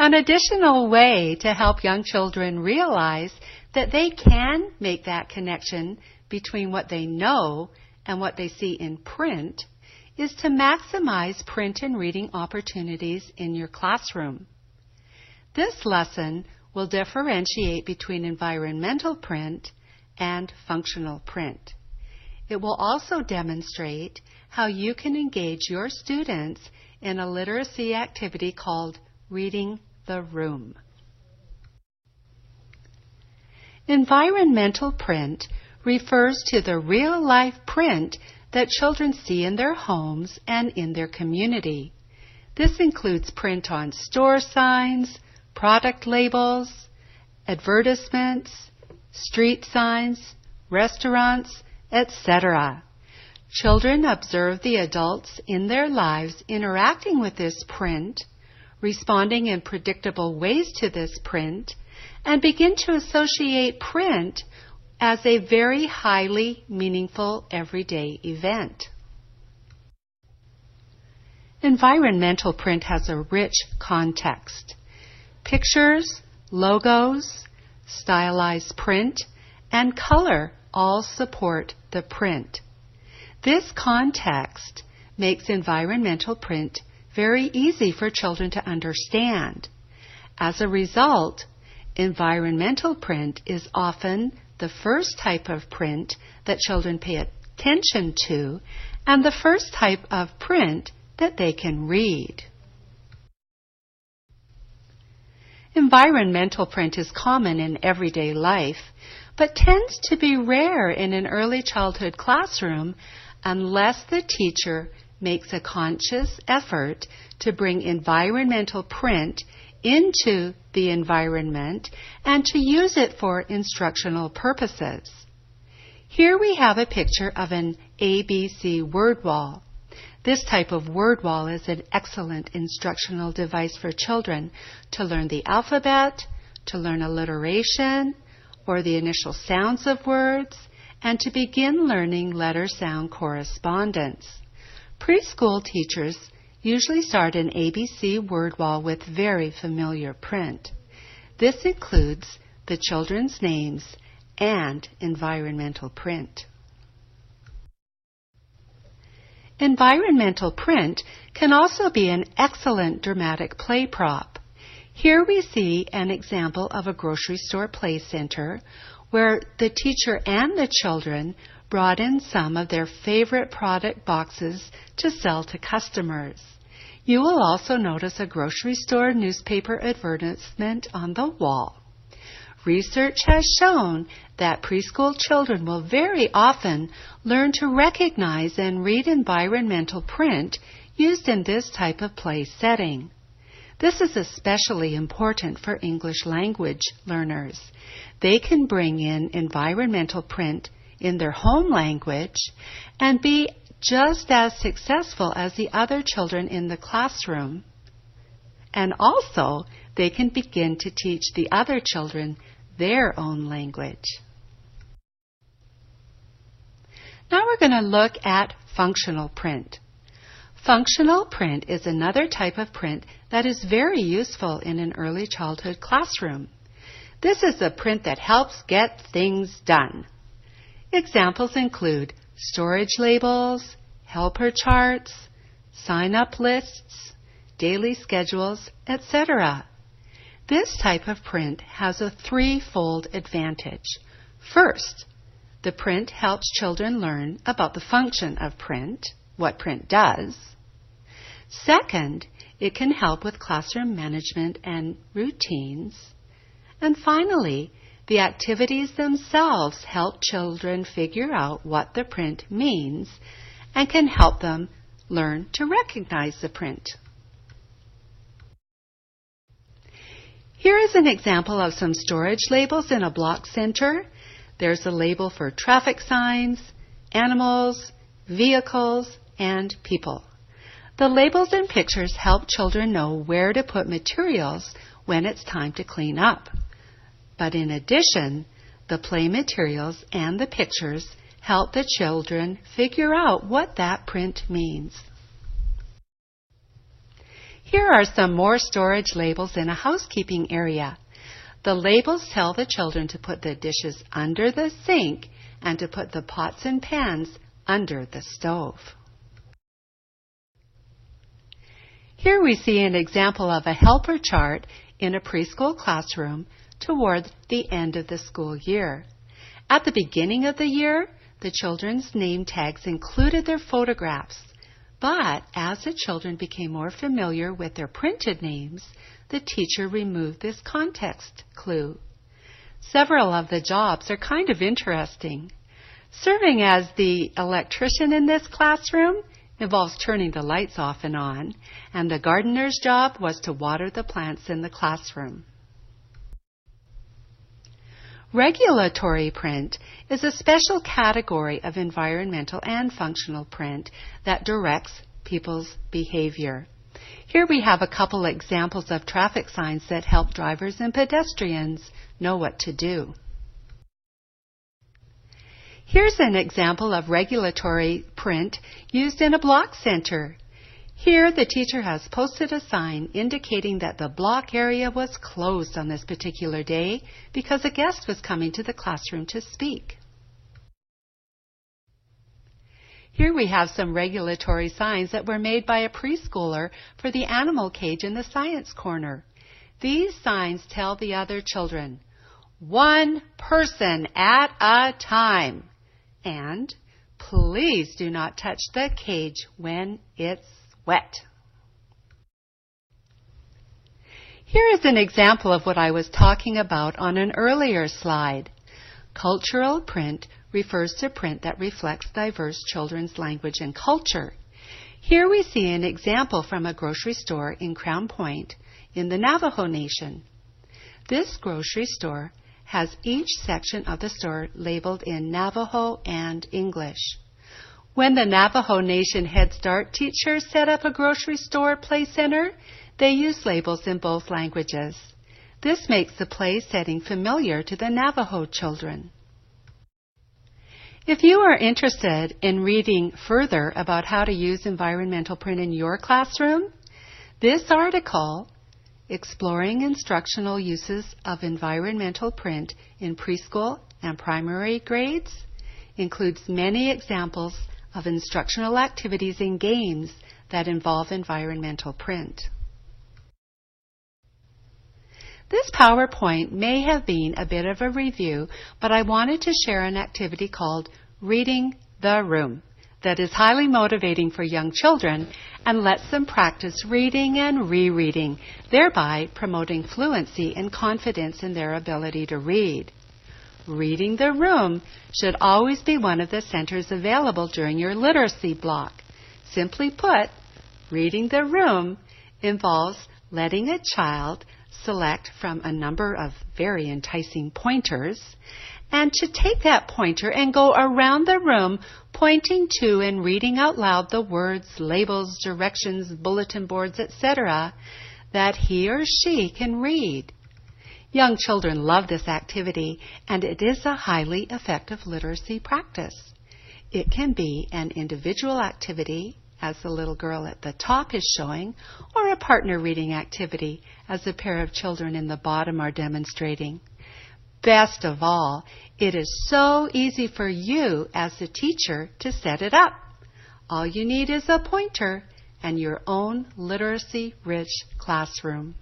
An additional way to help young children realize that they can make that connection between what they know and what they see in print is to maximize print and reading opportunities in your classroom. This lesson will differentiate between environmental print and functional print. It will also demonstrate how you can engage your students in a literacy activity called Reading the Room. Environmental print refers to the real-life print that children see in their homes and in their community. This includes print on store signs, product labels, advertisements, street signs, restaurants, etc. Children observe the adults in their lives interacting with this print, responding in predictable ways to this print, and begin to associate print as a very highly meaningful everyday event. Environmental print has a rich context. Pictures, logos, stylized print, and color all support the print. This context makes environmental print very easy for children to understand. As a result, environmental print is often the first type of print that children pay attention to and the first type of print that they can read. Environmental print is common in everyday life, but tends to be rare in an early childhood classroom unless the teacher makes a conscious effort to bring environmental print into the environment and to use it for instructional purposes. Here we have a picture of an ABC word wall. This type of word wall is an excellent instructional device for children to learn the alphabet, to learn alliteration, or the initial sounds of words, and to begin learning letter-sound correspondence. Preschool teachers usually start an ABC word wall with very familiar print. This includes the children's names and environmental print. Environmental print can also be an excellent dramatic play prop. Here we see an example of a grocery store play center where the teacher and the children brought in some of their favorite product boxes to sell to customers. You will also notice a grocery store newspaper advertisement on the wall. Research has shown that preschool children will very often learn to recognize and read environmental print used in this type of play setting. This is especially important for English language learners. They can bring in environmental print in their home language and be just as successful as the other children in the classroom. And also, they can begin to teach the other children their own language. Now we're going to look at functional print. Functional print is another type of print that is very useful in an early childhood classroom. This is a print that helps get things done. Examples include storage labels, helper charts, sign-up lists, daily schedules, etc. This type of print has a threefold advantage. First, the print helps children learn about the function of print, what print does. Second, it can help with classroom management and routines. And finally, the activities themselves help children figure out what the print means and can help them learn to recognize the print. Here is an example of some storage labels in a block center. There's a label for traffic signs, animals, vehicles, and people. The labels and pictures help children know where to put materials when it's time to clean up. But in addition, the play materials and the pictures help the children figure out what that print means. Here are some more storage labels in a housekeeping area. The labels tell the children to put the dishes under the sink and to put the pots and pans under the stove. Here we see an example of a helper chart in a preschool classroom toward the end of the school year. At the beginning of the year, the children's name tags included their photographs, but as the children became more familiar with their printed names, the teacher removed this context clue. Several of the jobs are kind of interesting. Serving as the electrician in this classroom involves turning the lights off and on, and the gardener's job was to water the plants in the classroom. Regulatory print is a special category of environmental and functional print that directs people's behavior. Here we have a couple examples of traffic signs that help drivers and pedestrians know what to do. Here's an example of regulatory print used in a block center. Here, the teacher has posted a sign indicating that the block area was closed on this particular day because a guest was coming to the classroom to speak. Here we have some regulatory signs that were made by a preschooler for the animal cage in the science corner. These signs tell the other children, "One person at a time," and "Please do not touch the cage when it's wet." Here is an example of what I was talking about on an earlier slide. Cultural print refers to print that reflects diverse children's language and culture. Here we see an example from a grocery store in Crown Point in the Navajo Nation. This grocery store has each section of the store labeled in Navajo and English. When the Navajo Nation Head Start teachers set up a grocery store play center, they use labels in both languages. This makes the play setting familiar to the Navajo children. If you are interested in reading further about how to use environmental print in your classroom, this article, Exploring Instructional Uses of Environmental Print in Preschool and Primary Grades, includes many examples of instructional activities and games that involve environmental print. This PowerPoint may have been a bit of a review, but I wanted to share an activity called Reading the Room that is highly motivating for young children and lets them practice reading and rereading, thereby promoting fluency and confidence in their ability to read. Reading the Room should always be one of the centers available during your literacy block. Simply put, reading the room involves letting a child select from a number of very enticing pointers and to take that pointer and go around the room pointing to and reading out loud the words, labels, directions, bulletin boards, etc. that he or she can read. Young children love this activity, and it is a highly effective literacy practice. It can be an individual activity, as the little girl at the top is showing, or a partner reading activity, as a pair of children in the bottom are demonstrating. Best of all, it is so easy for you as the teacher to set it up. All you need is a pointer and your own literacy-rich classroom.